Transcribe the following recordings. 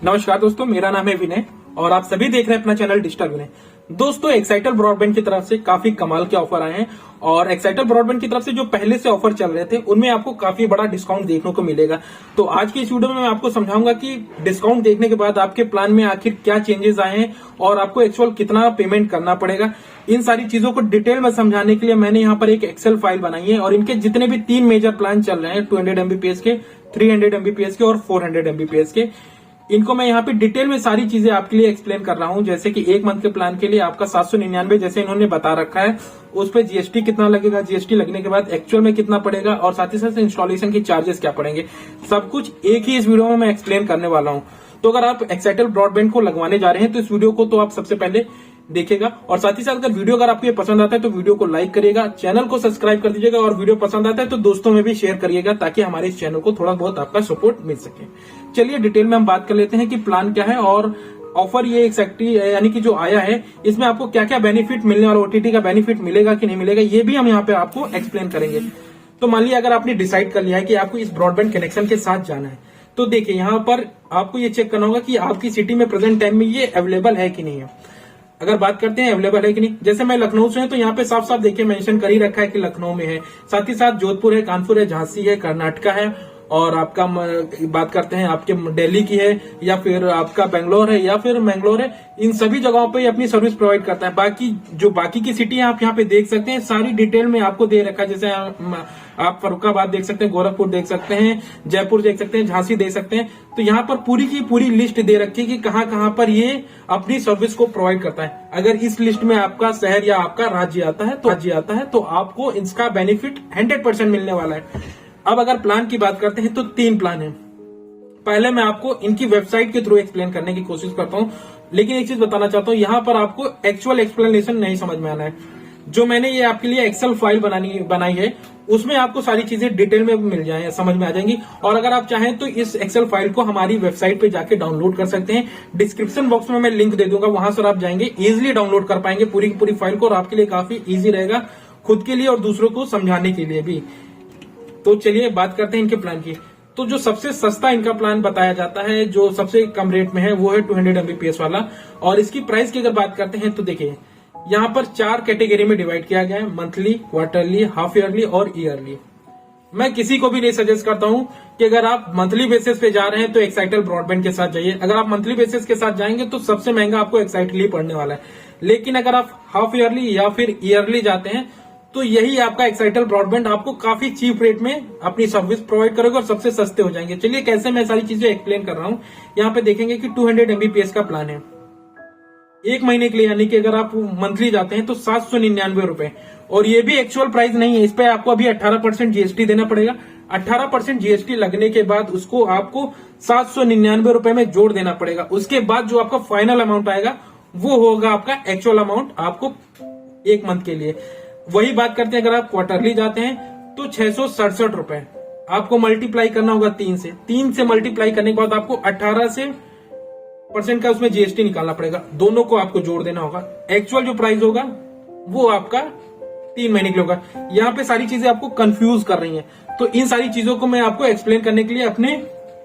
नमस्कार दोस्तों, मेरा नाम है विनय और आप सभी देख रहे हैं अपना चैनल डिजिटल विनय। दोस्तों, एक्साइटल ब्रॉडबैंड की तरफ से काफी कमाल के ऑफर आए हैं और एक्साइटल ब्रॉडबैंड की तरफ से जो पहले से ऑफर चल रहे थे उनमें आपको काफी बड़ा डिस्काउंट देखने को मिलेगा। तो आज की इस वीडियो में मैं आपको समझाऊंगा कि डिस्काउंट देखने के बाद आपके प्लान में आखिर क्या चेंजेस आए हैं और आपको एक्चुअल कितना पेमेंट करना पड़ेगा। इन सारी चीजों को डिटेल में समझाने के लिए मैंने यहाँ पर एक एक्सेल फाइल बनाई है और इनके जितने भी 3 मेजर प्लान चल रहे हैं 200 MBPS के, 300 MBPS के और 400 MBPS के, इनको मैं यहाँ पे डिटेल में सारी चीजें आपके लिए एक्सप्लेन कर रहा हूँ। जैसे कि एक मंथ के प्लान के लिए आपका 799 जैसे इन्होंने बता रखा है, उस पे जीएसटी कितना लगेगा, जीएसटी लगने के बाद एक्चुअल में कितना पड़ेगा और साथ ही साथ इंस्टॉलेशन की चार्जेस क्या पड़ेंगे, सब कुछ एक ही इस वीडियो में मैं एक्सप्लेन करने वाला हूँ। तो अगर आप एक्साइटल ब्रॉडबैंड को लगवाने जा रहे हैं तो इस वीडियो को तो आप सबसे पहले देखेगा और साथ ही साथ अगर वीडियो अगर आपको ये पसंद आता है तो वीडियो को लाइक करिएगा, चैनल को सब्सक्राइब कर दीजिएगा और वीडियो पसंद आता है तो दोस्तों में भी शेयर करिएगा ताकि हमारे इस चैनल को थोड़ा बहुत आपका सपोर्ट मिल सके। चलिए डिटेल में हम बात कर लेते हैं कि प्लान क्या है और ऑफर ये एक्जैक्टली यानी कि जो आया है इसमें आपको क्या क्या बेनिफिट मिलने और ओटीटी का बेनिफिट मिलेगा कि नहीं मिलेगा, ये भी हम यहाँ पे आपको एक्सप्लेन करेंगे। तो मान लिया अगर आपने डिसाइड कर लिया है कि आपको इस ब्रॉडबैंड कनेक्शन के साथ जाना है तो देखिए यहाँ पर आपको ये चेक करना होगा कि आपकी सिटी में प्रेजेंट टाइम में ये अवेलेबल है कि नहीं है। अगर बात करते हैं अवेलेबल है कि नहीं, जैसे मैं लखनऊ से हूं तो यहाँ पे साफ साफ देखिए मेंशन कर ही रखा है कि लखनऊ में है, साथ ही साथ जोधपुर है, कानपुर है, झांसी है, कर्नाटका है और आपका बात करते हैं आपके दिल्ली की है या फिर आपका बेंगलोर है या फिर मैंगलोर है। इन सभी जगहों पे अपनी सर्विस प्रोवाइड करता है। बाकी की सिटी आप यहाँ पे देख सकते हैं, सारी डिटेल में आपको दे रखा है। जैसे आप फरुखाबाद देख सकते हैं, गोरखपुर देख सकते हैं, जयपुर देख सकते हैं, झांसी देख सकते हैं। तो यहाँ पर पूरी की पूरी लिस्ट दे रखी है कि कहाँ पर ये अपनी सर्विस को प्रोवाइड करता है। अगर इस लिस्ट में आपका शहर या आपका राज्य आता है तो आपको इसका बेनिफिट 100% मिलने वाला है। अब अगर प्लान की बात करते हैं तो 3 प्लान है। पहले मैं आपको इनकी वेबसाइट के थ्रू एक्सप्लेन करने की कोशिश करता हूं, लेकिन एक चीज बताना चाहता हूं, यहाँ पर आपको एक्चुअल एक्सप्लेनेशन नहीं समझ में आना है। जो मैंने ये आपके लिए एक्सेल फाइल बनाई है उसमें आपको सारी चीजें डिटेल में मिल जाए, समझ में आ जाएंगी। और अगर आप चाहें तो इस एक्सेल फाइल को हमारी वेबसाइट पे जाके डाउनलोड कर सकते हैं। डिस्क्रिप्शन बॉक्स में मैं लिंक दे दूंगा, वहां से आप जाएंगे, इजिली डाउनलोड कर पाएंगे पूरी की पूरी फाइल को और आपके लिए काफी इजी रहेगा, खुद के लिए और दूसरों को समझाने के लिए भी। तो चलिए बात करते हैं इनके प्लान की। तो जो सबसे सस्ता इनका प्लान बताया जाता है, जो सबसे कम रेट में है, वो है 200 MBPS वाला। और इसकी प्राइस की अगर बात करते हैं तो देखिए यहाँ पर 4 कैटेगरी में डिवाइड किया गया है, मंथली, क्वार्टरली, हाफ ईयरली और ईयरली। मैं किसी को भी नहीं सजेस्ट करता हूं कि अगर आप मंथली बेसिस पे जा रहे हैं तो एक्साइटल ब्रॉडबैंड के साथ जाइए। अगर आप मंथली बेसिस के साथ जाएंगे तो सबसे महंगा आपको एक्साइटली पड़ने वाला है। लेकिन अगर आप हाफ ईयरली या फिर ईयरली जाते हैं तो यही आपका एक्साइटल ब्रॉडबैंड आपको काफी चीप रेट में अपनी सर्विस प्रोवाइड करेगा और सबसे सस्ते हो जाएंगे। चलिए कैसे मैं सारी चीजें एक्सप्लेन कर रहा हूँ। यहाँ पे देखेंगे कि 200 MBPS का प्लान है, 1 महीने के लिए, यानी कि अगर आप मंथली जाते हैं तो 799 रुपए। और ये भी एक्चुअल प्राइस नहीं है, इस पे आपको अभी 18% जीएसटी देना पड़ेगा। 18% जीएसटी लगने के बाद उसको आपको 799 रुपए में जोड़ देना पड़ेगा। उसके बाद जो आपका फाइनल अमाउंट आएगा वो होगा आपका एक्चुअल अमाउंट आपको 1 मंथ के लिए। वही बात करते हैं अगर आप क्वार्टरली जाते हैं तो 667 रुपए आपको मल्टीप्लाई करना होगा 3 से मल्टीप्लाई करने के बाद आपको 18% का उसमें जीएसटी निकालना पड़ेगा। दोनों को आपको जोड़ देना होगा। एक्चुअल जो प्राइस होगा वो आपका 3 महीने के लिए होगा। यहाँ पे सारी चीजें आपको कंफ्यूज कर रही हैं, तो इन सारी चीजों को मैं आपको एक्सप्लेन करने के लिए अपने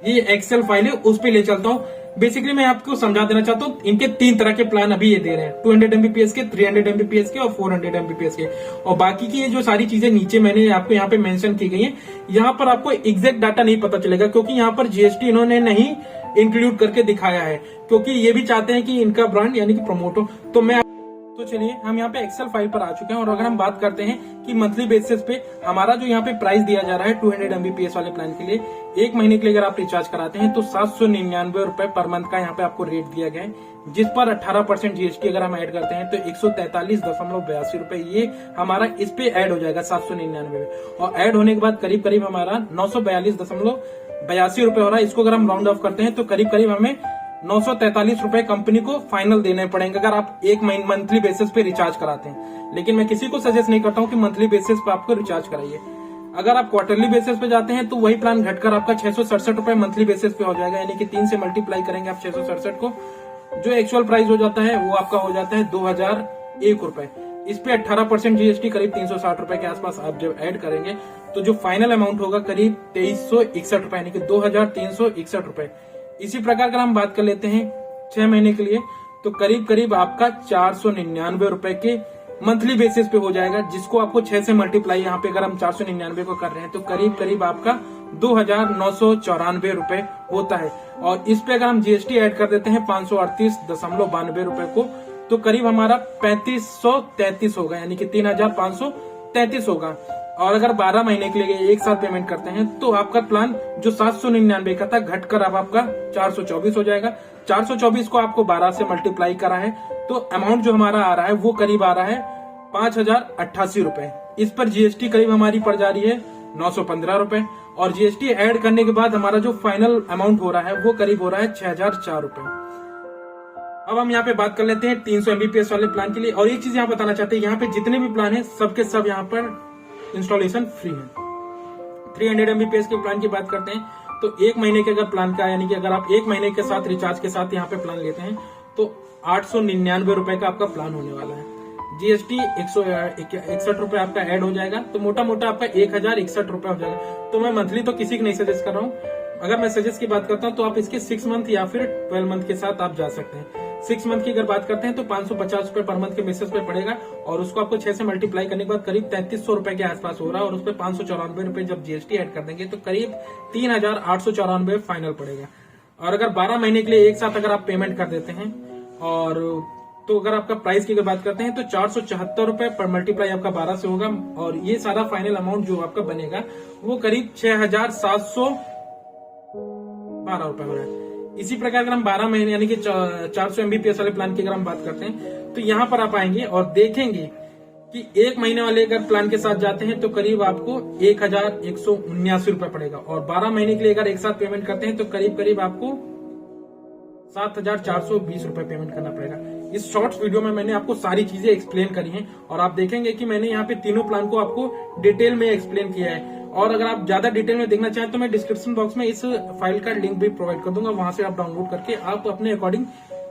ये एक्सेल फाइल है उस पर ले चलता हूँ। बेसिकली मैं आपको समझा देना चाहता हूँ, इनके 3 तरह के प्लान अभी ये दे रहे हैं, 200 MBPS के, 300 MBPS के और 400 MBPS के। और बाकी की ये जो सारी चीजें नीचे मैंने आपको यहाँ पे मेंशन की गई है, यहाँ पर आपको एग्जैक्ट डाटा नहीं पता चलेगा क्योंकि यहाँ पर जीएसटी इन्होंने नहीं इंक्लूड करके दिखाया है, क्योंकि ये भी चाहते हैं कि इनका ब्रांड यानी कि प्रमोट हो। तो चलिए हम यहाँ पे एक्सेल फाइल पर आ चुके हैं और अगर हम बात करते हैं कि मंथली बेसिस पे हमारा जो यहाँ पे प्राइस दिया जा रहा है 200 MBPS वाले प्लान के लिए, 1 महीने के लिए अगर आप रिचार्ज कराते हैं तो 799 रुपए पर मंथ का यहाँ पे आपको रेट दिया गया है, जिस पर 18% जीएसटी अगर हम ऐड करते हैं तो 143.82 रुपए ये हमारा इस पे ऐड हो जाएगा 799 में। और ऐड होने के बाद करीब करीब हमारा 942.82 रुपए हो रहा है। इसको अगर हम राउंड ऑफ करते हैं तो करीब करीब हमें 943 रुपए कंपनी को फाइनल देने पड़ेंगे अगर आप 1 मंथली बेसिस पे रिचार्ज कराते हैं। लेकिन मैं किसी को सजेस्ट नहीं करता हूं कि मंथली बेसिस पे आपको रिचार्ज कराइए। अगर आप क्वार्टरली बेसिस पे जाते हैं तो वही प्लान घटकर आपका 667 रुपए मंथली बेसिस पे हो जाएगा, यानी कि 3 से मल्टीप्लाई करेंगे आप 667 को, जो एक्चुअल प्राइस हो जाता है वो आपका हो जाता है 2001 रुपए। इस पे 18% जीएसटी करीब 360 रुपए के आसपास आप जब ऐड करेंगे तो जो फाइनल अमाउंट होगा करीब 2361 रुपए, यानी कि 2361 रुपए। इसी प्रकार अगर हम बात कर लेते हैं 6 महीने के लिए, तो करीब करीब आपका 499 रुपए के मंथली बेसिस पे हो जाएगा, जिसको आपको 6 से मल्टीप्लाई यहाँ पे अगर हम 499 को कर रहे हैं तो करीब करीब आपका 2,994 रुपए होता है। और इस पे अगर हम जीएसटी ऐड कर देते हैं 538.92 रुपए को, तो करीब हमारा 3533 होगा, यानी कि 3,533 होगा। और अगर 12 महीने के लिए एक साथ पेमेंट करते हैं तो आपका प्लान जो 799 का था घटकर अब आपका 424 हो जाएगा। 424 को आपको 12 से मल्टीप्लाई करा है तो अमाउंट जो हमारा आ रहा है वो करीब आ रहा है 5,088 रुपए। इस पर जीएसटी करीब हमारी पड़ जा रही है 915 रुपए, और जीएसटी ऐड करने के बाद हमारा जो फाइनल अमाउंट हो रहा है वो करीब हो रहा है 6,004 रुपए। अब हम यहाँ पे बात कर लेते हैं 300 MBPS वाले प्लान के लिए। और एक चीज यहाँ बताना चाहते हैं, यहाँ पे जितने भी प्लान है सबके सब यहाँ पर इंस्टॉलेशन फ्री है। 300 MBPS के प्लान की बात करते हैं तो 1 महीने के अगर प्लान का, यानी कि अगर आप 1 महीने के साथ रिचार्ज के साथ यहाँ पे प्लान लेते हैं तो 899 रुपए का आपका प्लान होने वाला है। जीएसटी 161 रुपए आपका ऐड हो जाएगा, तो मोटा मोटा आपका 1,061 रुपए हो जाएगा। तो मैं मंथली तो किसी को नहीं सजेस्ट कर रहा हूँ, अगर मैं सजेस्ट की बात करता हूँ तो आप इसके 6 मंथ या फिर 12 मंथ के साथ आप जा सकते हैं। 6 मंथ की अगर बात करते हैं तो 550 रुपए पर मंथ के बेसिस पे पड़ेगा, और उसको आपको 6 से मल्टीप्लाई करने के बाद करीब 3300 रुपए के आसपास हो रहा है, और उस पर 594 रुपए जब जीएसटी ऐड कर देंगे तो करीब 3,894 फाइनल पड़ेगा। और अगर 12 महीने के लिए एक साथ अगर आप पेमेंट कर देते हैं, और तो अगर आपका प्राइस की अगर बात करते हैं तो 474 रुपए पर मल्टीप्लाई आपका 12 से होगा, और ये सारा फाइनल अमाउंट जो आपका बनेगा वो करीब 6,712 रुपए हो रहा है। इसी प्रकार अगर हम 12 महीने यानी कि 400 MBPS वाले प्लान की अगर हम बात करते हैं तो यहाँ पर आप आएंगे और देखेंगे कि 1 महीने वाले अगर प्लान के साथ जाते हैं तो करीब आपको 1,179 रुपए पड़ेगा, और 12 महीने के लिए अगर एक साथ पेमेंट करते हैं तो करीब करीब आपको 7,420 रुपए पेमेंट करना पड़ेगा। इस शॉर्ट्स वीडियो में मैंने आपको सारी चीजें एक्सप्लेन करी हैं, और आप देखेंगे कि मैंने यहाँ पे तीनों प्लान को आपको डिटेल में एक्सप्लेन किया है। और अगर आप ज्यादा डिटेल में देखना चाहें तो मैं डिस्क्रिप्शन बॉक्स में इस फाइल का लिंक भी प्रोवाइड कर दूंगा, वहां से आप डाउनलोड करके आप अपने अकॉर्डिंग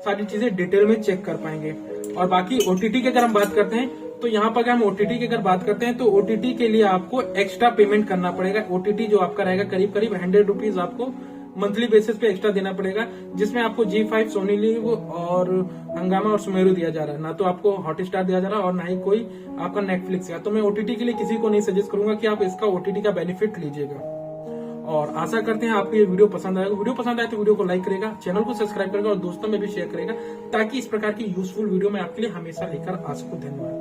सारी चीजें डिटेल में चेक कर पाएंगे। और बाकी ओटीटी की अगर हम बात करते हैं तो यहाँ पर अगर हम ओटीटी की अगर बात करते हैं तो ओटीटी के लिए आपको एक्स्ट्रा पेमेंट करना पड़ेगा। ओटीटी जो आपका रहेगा करीब करीब 100 रुपीज आपको मंथली बेसिस पे एक्स्ट्रा देना पड़ेगा, जिसमें आपको G5, सोनी लिव और हंगामा और सुमेरु दिया जा रहा है, ना तो आपको हॉटस्टार दिया जा रहा है और ना ही कोई आपका नेटफ्लिक्स है। तो मैं ओटीटी के लिए किसी को नहीं सजेस्ट करूंगा कि आप इसका ओटीटी का बेनिफिट लीजिएगा। और आशा करते हैं आपको ये वीडियो पसंद आएगा। वीडियो पसंद आए तो वीडियो को लाइक करेगा, चैनल को सब्सक्राइब करेगा और दोस्तों में भी शेयर करेगा, ताकि इस प्रकार की यूजफुल वीडियो मैं आपके लिए हमेशा लेकर आ सकूं। धन्यवाद।